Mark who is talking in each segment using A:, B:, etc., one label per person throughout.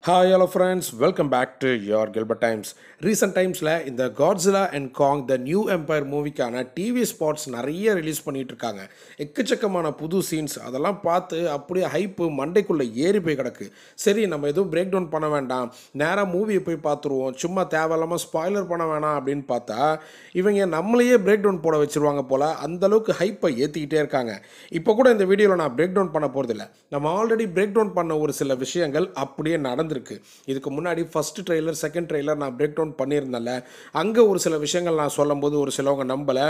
A: Hi hello friends, welcome back to your Gilbert Times. Recent timesல இந்த Godzilla and Kong the New Empire மூவிக்கான TV spots நிறைய release பண்ணிட்டு இருக்காங்க. எக்கச்சக்கமான புது சீன்ஸ் அதெல்லாம் பார்த்து அப்படியே ஹைப்பு மண்டைக்குள்ள ஏறி போய் கிடக்கு. சரி நம்ம எதுவும் பிரேக் டவுன் பண்ண வேண்டாம், நேராக மூவியை போய் பார்த்துருவோம், சும்மா தேவையில்லாமல் ஸ்பாய்லர் பண்ண வேணாம் அப்படின்னு பார்த்தா இவங்க நம்மளையே பிரேக் டவுன் போட வச்சிருவாங்க போல, அந்த அளவுக்கு ஹைப்பை ஏற்றிக்கிட்டே இருக்காங்க. இப்போ கூட இந்த வீடியோவில் நான் பிரேக் டவுன் பண்ண போகிறதில்ல, நம்ம ஆல்ரெடி பிரேக் டவுன் பண்ண ஒரு சில விஷயங்கள் அப்படியே நடந்திருக்கு. இதுக்கு முன்னாடி ஃபர்ஸ்ட் ட்ரெய்லர் செகண்ட் ட்ரெய்லர் நான் பிரேக் டவுன் பண்ணியிருந்தேன்ல, அங்கே ஒரு சில விஷயங்கள் நான் சொல்லும்போது ஒரு சிலவங்க நம்பலை,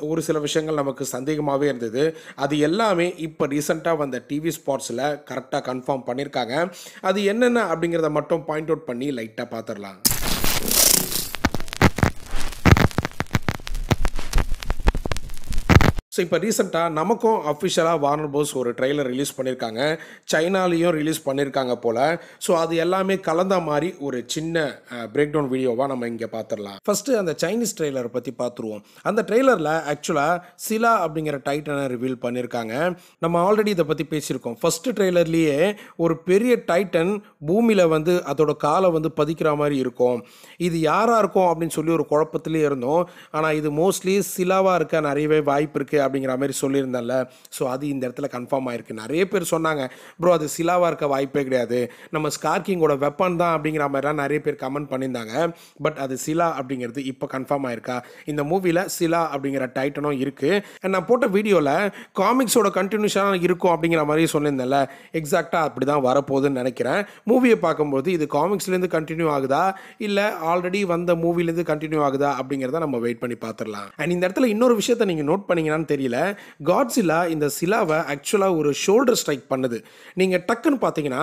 A: ஒரு சில விஷயங்கள் நமக்கு சந்தேகமாகவே இருந்தது. அது எல்லாமே இப்போ ரீசெண்டாக வந்த டிவி ஸ்பாட்ஸில் கரெக்டாக கன்ஃபார்ம் பண்ணியிருக்காங்க. அது என்னென்ன அப்படிங்கிறத மட்டும் பாயிண்ட் அவுட் பண்ணி லைட்டாக பார்த்துடலாம். ஸோ இப்போ ரீசெண்டாக நமக்கும் அஃபிஷியலாக வார்னர் ப்ரோஸ் ஒரு ட்ரெய்லர் ரிலீஸ் பண்ணியிருக்காங்க, சைனாலேயும் ரிலீஸ் பண்ணியிருக்காங்க போல். ஸோ அது எல்லாமே கலந்த மாதிரி ஒரு சின்ன பிரேக் டவுன் வீடியோவாக நம்ம இங்கே பார்த்துடலாம். ஃபஸ்ட்டு அந்த சைனீஸ் ட்ரெய்லரை பற்றி பார்த்துருவோம். அந்த ட்ரெய்லரில் ஆக்சுவலாக சிலா அப்படிங்கிற டைட்டனை ரிவீல் பண்ணியிருக்காங்க. நம்ம ஆல்ரெடி இதை பற்றி பேசியிருக்கோம். ஃபஸ்ட்டு ட்ரெய்லர்லேயே ஒரு பெரிய டைட்டன் பூமியில் வந்து அதோட காலை வந்து பதிக்கிற மாதிரி இருக்கும். இது யாராக இருக்கும் அப்படின்னு சொல்லி ஒரு குழப்பத்திலே இருந்தோம். ஆனால் இது மோஸ்ட்லி சிலாவாக இருக்க நிறையவே வாய்ப்பு இருக்குது அப்படிங்கிற மாதிரி சொல்லியிருந்தேன்ல. ஸோ அது இந்த இடத்துல கன்ஃபார்ம் ஆயிருக்கு. நிறைய பேர் சொன்னாங்க, ப்ரோ அது சிலாவாக இருக்க வாய்ப்பே கிடையாது, நம்ம ஸ்கார்கிங்கோட வெப்பன் தான் அப்படிங்கிற மாதிரிலாம் நிறைய பேர் கமெண்ட் பண்ணியிருந்தாங்க. பட் அது சிலா அப்படிங்கிறது இப்போ கன்ஃபார்ம் ஆயிருக்கா. இந்த மூவியில் சிலா அப்படிங்கிற டைட்டனும் இருக்குது. அண்ட் நான் போட்ட வீடியோவில் காமிக்ஸோட கண்டினியூஷனாக இருக்கும் அப்படிங்கிற மாதிரி சொல்லியிருந்தேன்ல, எக்ஸாக்டாக அப்படி தான் வரப்போகுதுன்னு நினைக்கிறேன். மூவியை பார்க்கும்போது இது காமிக்ஸ்லேருந்து கண்டினியூ ஆகுதா இல்லை ஆல்ரெடி வந்த மூவிலேருந்து கண்டினியூ ஆகுதா அப்படிங்கிறத நம்ம வெயிட் பண்ணி பார்த்துடலாம். அண்ட் இந்த இடத்துல இன்னொரு விஷயத்தை நீங்கள் நோட் பண்ணீங்கன்னா தெரியல, காட்ஸில்லா இந்த சிலாவை ஆக்சுவலாக ஒரு ஷோல்டர் ஸ்ட்ரைக் பண்ணுது. நீங்கள் டக்குன்னு பார்த்தீங்கன்னா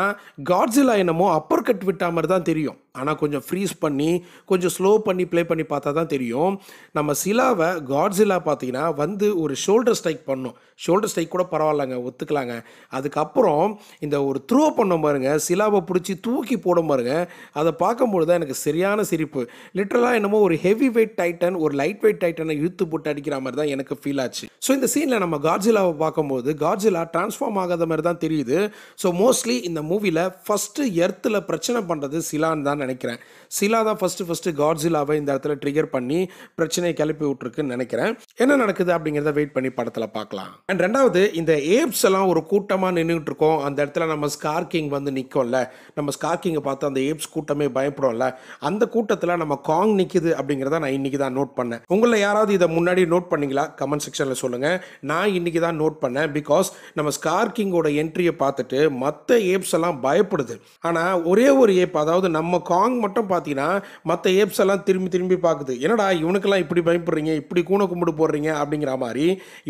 A: காட்ஸில்லா என்னமோ அப்பர் கட் விட்டா மாதிரி தான் தெரியும். ஆனால் கொஞ்சம் ஃப்ரீஸ் பண்ணி கொஞ்சம் ஸ்லோ பண்ணி ப்ளே பண்ணி பார்த்தா தான் தெரியும். நம்ம சிலாவை காட்ஸில்லா பார்த்தீங்கன்னா வந்து ஒரு ஷோல்டர் ஸ்ட்ரைக் பண்ணும். ஷோல்டர் ஸ்ட்ரைக் கூட பரவாயில்லங்க, ஒத்துக்கலாங்க. அதுக்கப்புறம் இந்த ஒரு த்ரோ பண்ண பாருங்க, சிலாவை பிடிச்சி தூக்கி போட பாருங்க, அதை பார்க்கும்போது தான் எனக்கு சரியான சிரிப்பு. லிட்டரலாக என்னமோ ஒரு ஹெவி வெயிட் டைட்டன் ஒரு லைட் வெயிட் டைட்டனை இழுத்து போட்டு அடிக்கிற மாதிரி தான் எனக்கு ஃபீல் ஆச்சு. ஸோ இந்த சீனில் நம்ம காட்ஸில்லாவை பார்க்கும்போது காட்ஸில்லா டிரான்ஸ்ஃபார்ம் ஆகாத மாதிரி தான் தெரியுது. ஸோ மோஸ்ட்லி இந்த மூவியில் ஃபஸ்ட்டு எர்த்தில் பிரச்சனை பண்ணுறது சிலான்னு தான் நினைக்கிறேன். சிலா தான் ஃபஸ்ட்டு காட்ஸில்லாவை இந்த இடத்துல ட்ரிகர் பண்ணி பிரச்சனையை கிளப்பி விட்டுருக்குன்னு நினைக்கிறேன். என்ன நடக்குது அப்படிங்கிறத வெயிட் பண்ணி படத்தில் பார்க்கலாம். அண்ட் ரெண்டாவது, இந்த ஏப்ஸ் எல்லாம் ஒரு கூட்டமாக நின்றுட்டு இருக்கோம். அந்த இடத்துல நம்ம ஸ்கார்கிங் வந்து நிற்கும்ல, நம்ம ஸ்கார்கிங்கை பார்த்து அந்த ஏப்ஸ் கூட்டமே பயப்படும்ல, அந்த கூட்டத்தில் நம்ம காங் நிற்குது அப்படிங்கிறத நான் இன்னைக்கு தான் நோட் பண்ணேன். உங்களை யாராவது இதை முன்னாடி நோட் பண்ணீங்களா? கமெண்ட் செக்ஷனில் சொல்லுங்கள். நான் இன்னைக்கு தான் நோட் பண்ணேன். பிகாஸ் நம்ம ஸ்கார்கிங்கோட என்ட்ரியை பார்த்துட்டு மற்ற ஏப்ஸ் எல்லாம் பயப்படுது. ஆனால் ஒரே ஒரு ஏப், அதாவது நம்ம காங் மட்டும் பார்த்தீங்கன்னா மற்ற ஏப்ஸ் எல்லாம் திரும்பி பார்க்குது. என்னடா இவனுக்கெல்லாம் இப்படி பயப்படுறீங்க, இப்படி கூண கும்பிடு போடுறீங்க அப்படிங்கிற மாதிரி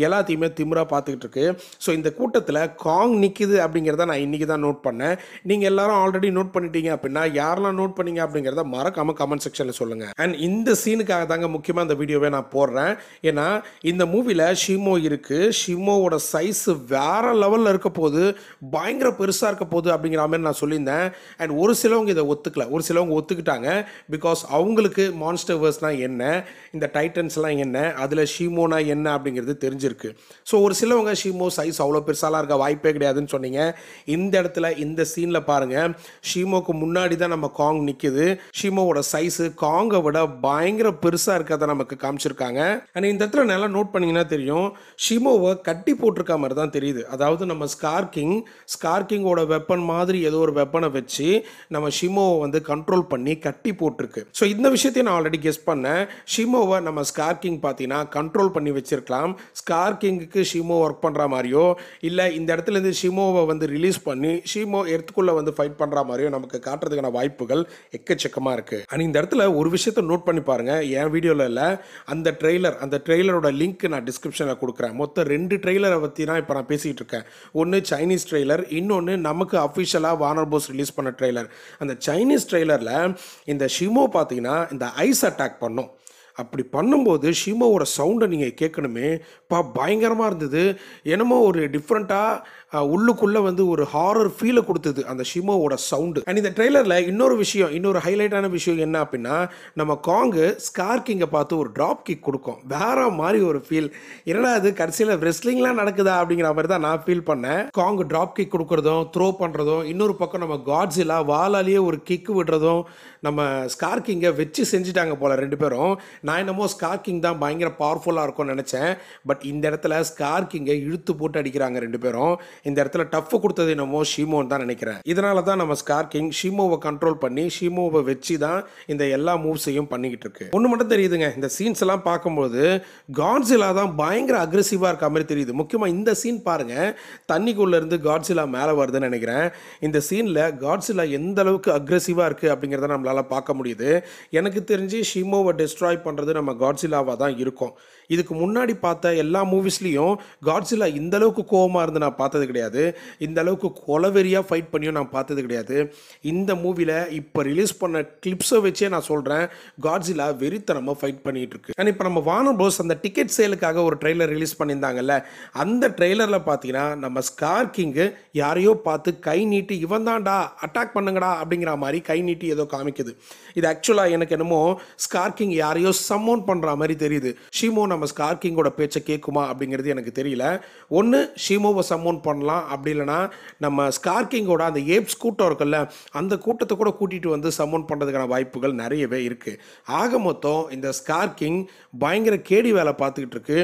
A: எல்லாத்தையுமே திமிரா பார்த்துக்கிட்டு இருக்கு. ஸோ இந்த கூட்டத்தில் காங் நிற்குது அப்படிங்கிறத நான் இன்னைக்கு தான் நோட் பண்ணேன். நீங்கள் எல்லாரும் ஆல்ரெடி நோட் பண்ணிட்டீங்க அப்படின்னா யாரெல்லாம் நோட் பண்ணீங்க அப்படிங்கிறத மறக்காம கமெண்ட் செக்ஷனில் சொல்லுங்கள். அண்ட் இந்த சீனுக்காக தாங்க முக்கியமாக இந்த வீடியோவை நான் போடுறேன். ஏன்னா இந்த மூவியில் ஷிமோ இருக்கு. ஷிமோவோட சைஸ் வேற லெவலில் இருக்க போது, பயங்கர பெருசாக இருக்க போது அப்படிங்கிற மாதிரி நான் சொல்லியிருந்தேன். அண்ட் ஒரு சிலவங்க இதை ஒத்துக்கல, ஒரு சிலவங்க ஒத்துக்கிட்டாங்க. பிகாஸ் அவங்களுக்கு மான்ஸ்டர்வர்ஸ்னா என்ன, இந்த டைட்டன்ஸ்லாம் என்ன, அதில் ஷிமோனா என்ன அப்படிங்கிறது தெரிஞ்சிருக்கு. ஸோ ஒரு சிலவங்க ஷிமோ சைஸ் அவ்வளோ பெருசாலாம் இருக்க வாய்ப்பே கிடையாதுன்னு சொன்னீங்க. இந்த இடத்துல இந்த சீனில் பாருங்கள், ஷிமோக்கு முன்னாடி தான் நம்ம காங் நிற்குது. ஷிமோவோட சைஸு காங்கை விட பயங்கர பெருசாக இருக்கிறத நமக்கு காமிச்சிருக்காங்க. அண்ட் இந்த இடத்துல நல்லா நோட் பண்ணிங்கன்னா தெரியும், ஷிமோவை கட்டி போட்டிருக்க மாதிரி தான் தெரியுது. அதாவது நம்ம ஸ்கார்கிங்கோட வெப்பன் மாதிரி ஏதோ ஒரு வெப்பனை வச்சு நம்ம ஷிமோவை வந்து கண்ட்ரோல் பண்ணி கட்டி போட்டிருக்கு. ஸோ இந்த விஷயத்தையும் நான் ஆல்ரெடி கெஸ் பண்ணேன். ஷிமோவை நம்ம ஸ்கார்கிங் பார்த்தீங்கன்னா கண்ட்ரோல் பண்ணி வச்சிருக்கலாம். ஸ்கார்கிங்குக்கு ஷிமோ ஒர்க் பண்ணுற மாதிரியோ இல்லை இந்த இடத்துல இருந்து ஷிமோவை வந்து ரிலீஸ் பண்ணி ஷிமோ எர்த்துக்குள்ளே வந்து ஃபைட் பண்ணுற மாதிரியோ நமக்கு காட்டுறதுக்கான வாய்ப்புகள் எக்கச்சக்கமாக இருக்குது. அண்ட் இந்த இடத்துல ஒரு விஷயத்தை நோட் பண்ணி பாருங்கள், என் வீடியோவில் இல்லை, அந்த ட்ரெய்லரோட லிங்க் நான் டிஸ்கிரிப்ஷனில் கொடுக்குறேன். மொத்தம் 2 ட்ரெய்லரை பற்றி தான் இப்போ நான் பேசிகிட்டு இருக்கேன். ஒன்று சைனீஸ் ட்ரெய்லர், இன்னொன்று நமக்கு அஃபிஷியலாக வார்னர் ப்ரோஸ் ரிலீஸ் பண்ண ட்ரெய்லர். அந்த சைனீஸ் ட்ரெய்லரில் இந்த ஷிமோ பார்த்தீங்கன்னா இந்த ஐஸ் அட்டாக் பண்ணும். அப்படி பண்ணும்போது ஷிமோவோட சவுண்டை நீங்கள் கேட்கணுமே, பயங்கரமாக இருந்தது. என்னமோ ஒரு டிஃப்ரெண்ட்டாக உள்ளுக்குள்ளே வந்து ஒரு ஹாரர் ஃபீலை கொடுத்தது அந்த ஷிமோவோட சவுண்டு. அண்ட் இந்த ட்ரெய்லரில் இன்னொரு ஹைலைட்டான விஷயம் என்ன அப்படின்னா, நம்ம காங்கு ஸ்கார் கிங்கை பார்த்து ஒரு ட்ராப் கிக் கொடுக்கும். வேற மாதிரி ஒரு ஃபீல். என்னடா அது கடைசியில் ரெஸ்லிங்லாம் நடக்குதா அப்படிங்கிற மாதிரி தான் நான் ஃபீல் பண்ணேன். காங்கு ட்ராப் கிக் கொடுக்குறதும் த்ரோ பண்ணுறதும், இன்னொரு பக்கம் நம்ம காட்ஸிலா வாலாலேயே ஒரு கிக் விடுறதும், நம்ம ஸ்கார் கிங்கை வச்சு செஞ்சுட்டாங்க போல ரெண்டு பேரும். நான் என்னமோ ஸ்கார் கிங் தான் பயங்கர பவர்ஃபுல்லாக இருக்கும்னு நினச்சேன். பட் இந்த இடத்துல ஸ்கார் கிங்கை இழுத்து போட்டு அடிக்கிறாங்க ரெண்டு பேரும். இந்த இடத்துல டஃப் கொடுத்தது என்னமோ ஷிமோன்னு தான் நினைக்கிறேன். இதனால தான் நம்ம ஸ்கார் கிங் ஷிமோவை கண்ட்ரோல் பண்ணி ஷிமோவை வச்சு தான் இந்த எல்லா மூவ்ஸையும் பண்ணிக்கிட்டு இருக்கு. ஒன்று மட்டும் தெரியுதுங்க, இந்த சீன்ஸ் எல்லாம் பார்க்கும்போது காட்ஸிலா தான் பயங்கர அக்ரெசிவாக இருக்க மாதிரி தெரியுது. முக்கியமாக இந்த சீன் பாருங்க, தண்ணிக்குள்ள இருந்து காட்ஸிலா மேலே வருதுன்னு நினைக்கிறேன். இந்த சீனில் காட்ஸிலா எந்த அளவுக்கு அக்ரெசிவாக இருக்குது அப்படிங்கிறத நம்மளால் பார்க்க முடியுது. எனக்கு தெரிஞ்சு ஷிமோவை டிஸ்ட்ராய் பண்ணுறது நம்ம காட்ஸிலாவாக தான் இருக்கும். இதுக்கு முன்னாடி பார்த்த எல்லா மூவிஸ்லையும் காட்ஸிலா இந்த அளவுக்கு கோவமாக இருந்து நான் பார்த்தது கிடையாது. இந்த அளவுக்கு கொலவெறியாக ஃபைட் பண்ணியும் நான் பார்த்தது கிடையாது. இந்த மூவியில் இப்போ ரிலீஸ் பண்ண கிளிப்ஸை வச்சே நான் சொல்கிறேன், காட்ஸிலா வெறித்தனமாக ஃபைட் பண்ணிகிட்டு இருக்கு. அண்ட் இப்போ நம்ம வார்னர் ப்ரோஸ் அந்த டிக்கெட் சேலுக்காக ஒரு ட்ரெய்லர் ரிலீஸ் பண்ணியிருந்தாங்கல்ல, அந்த ட்ரெய்லரில் பார்த்தீங்கன்னா நம்ம ஸ்கார் கிங்கு யாரையோ பார்த்து கை நீட்டி இவன் தான்டா அட்டாக் பண்ணுங்கடா அப்படிங்கிற மாதிரி கை நீட்டி ஏதோ காமிக்குது. இது ஆக்சுவலாக எனக்கு என்னமோ ஸ்கார் கிங் யாரையோ சம்மோன் பண்ணுற மாதிரி தெரியுது. ஷிமோ நம்ம ஸ்கார் கிங்கோட பேச்சை கேட்குமா அப்படிங்கிறது எனக்கு தெரியல. ஒன்று ஷிமோவை சம்மோன் பண்ணலாம், அப்படி இல்லைனா நம்ம ஸ்கார் கிங்கோட அந்த ஏப்ஸ் கூட்டம் இருக்குல்ல, அந்த கூட்டத்தை கூட கூட்டிகிட்டு வந்து சம்மோன் பண்ணுறதுக்கான வாய்ப்புகள் நிறையவே இருக்குது. ஆக மொத்தம் இந்த ஸ்கார் கிங் பயங்கர கேடி வேலை பார்த்துக்கிட்டு இருக்கு.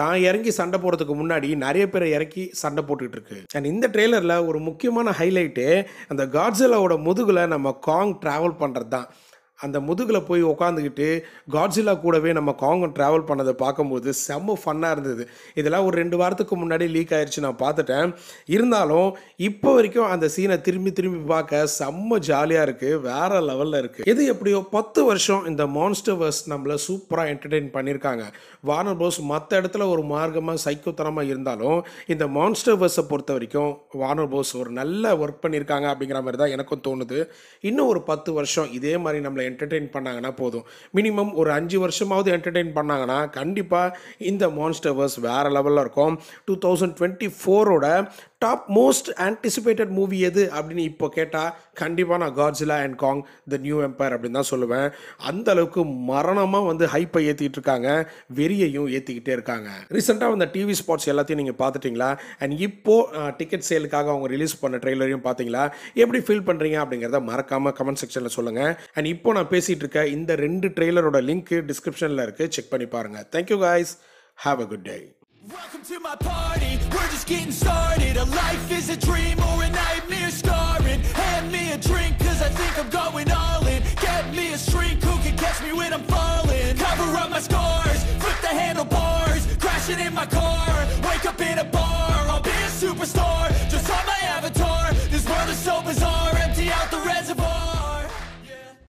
A: தான் இறங்கி சண்டை போடுறதுக்கு முன்னாடி நிறைய பேரை இறக்கி சண்டை போட்டுக்கிட்டு இருக்கு. அண்ட் இந்த ட்ரெய்லரில் ஒரு முக்கியமான ஹைலைட்டு அந்த காட்ஸிலாவோட முதுகில் நம்ம காங் ட்ராவல் பண்ணுறது தான். அந்த முதுகில் போய் உட்காந்துக்கிட்டு காட்ஸிலா கூடவே நம்ம காங் ட்ராவல் பண்ணதை பார்க்கும்போது செம்ம ஃபன்னாக இருந்தது. இதெல்லாம் ஒரு 2 வாரத்துக்கு முன்னாடி லீக் ஆயிடுச்சு, நான் பார்த்துட்டேன். இருந்தாலும் இப்போ வரைக்கும் அந்த சீனை திரும்பி பார்க்க செம்ம ஜாலியாக இருக்குது, வேறு லெவலில் இருக்குது. இது எப்படியோ 10 வருஷம் இந்த மான்ஸ்டர்வர்ஸ் நம்மளை சூப்பராக என்டர்டெயின் பண்ணியிருக்காங்க. வார்னர் ப்ரோஸ் மற்ற இடத்துல ஒரு மார்க்கமாக சைக்கோத்தனமாக இருந்தாலும் இந்த மான்ஸ்டர்வர்ஸை பொறுத்த வரைக்கும் வார்னர் ப்ரோஸ் ஒரு நல்ல ஒர்க் பண்ணியிருக்காங்க அப்படிங்கிற மாதிரி தான் எனக்கும் தோணுது. இன்னும் ஒரு 10 வருஷம் இதே மாதிரி நம்மளை என்டர்டெயின் பண்ணாங்கன்னா போதும். மினிமம் ஒரு 5 வருஷமாவது என்டர்டெயின் பண்ணாங்கன்னா கண்டிப்பாக இந்த மான்ஸ்டர்வர்ஸ் வேறு லெவலில் இருக்கும். 2024ஓட டாப் மோஸ்ட் ஆன்டிசிபேட்டட் மூவி எது அப்படின்னு இப்போ கேட்டால் கண்டிப்பாக நான் Godzilla and Kong the new empire அப்படின்னு தான் சொல்லுவேன். அந்த அளவுக்கு மரணமாக வந்து ஹைப்பை ஏற்றிக்கிட்டு இருக்காங்க, வெறியையும் ஏற்றிக்கிட்டே இருக்காங்க. ரீசெண்டாக அந்த டிவி ஸ்பாட்ஸ் எல்லாத்தையும் நீங்கள் பார்த்துட்டிங்களா? அண்ட் இப்போது டிக்கெட் சேலுக்காக அவங்க ரிலீஸ் பண்ண ட்ரெய்லரையும் பார்த்தீங்களா? எப்படி ஃபீல் பண்ணுறீங்க அப்படிங்கிறத மறக்காமல் கமெண்ட் செக்ஷனில் சொல்லுங்கள். அண்ட் இப்போ நான் பேசிகிட்டு இருக்க இந்த 2 ட்ரெய்லரோட லிங்க் டிஸ்கிரிப்ஷனில் இருக்குது, செக் பண்ணி பாருங்கள். Thank you guys, have a good day.
B: Welcome to my party, we're just getting started. A life is a dream or a nightmare scarring. Hand me a drink cause I think I'm going all in. Get me a shrink who can catch me when I'm falling. Cover up my scars, flip the handlebars. Crashing in my car, wake up in a bar. I'll be a superstar.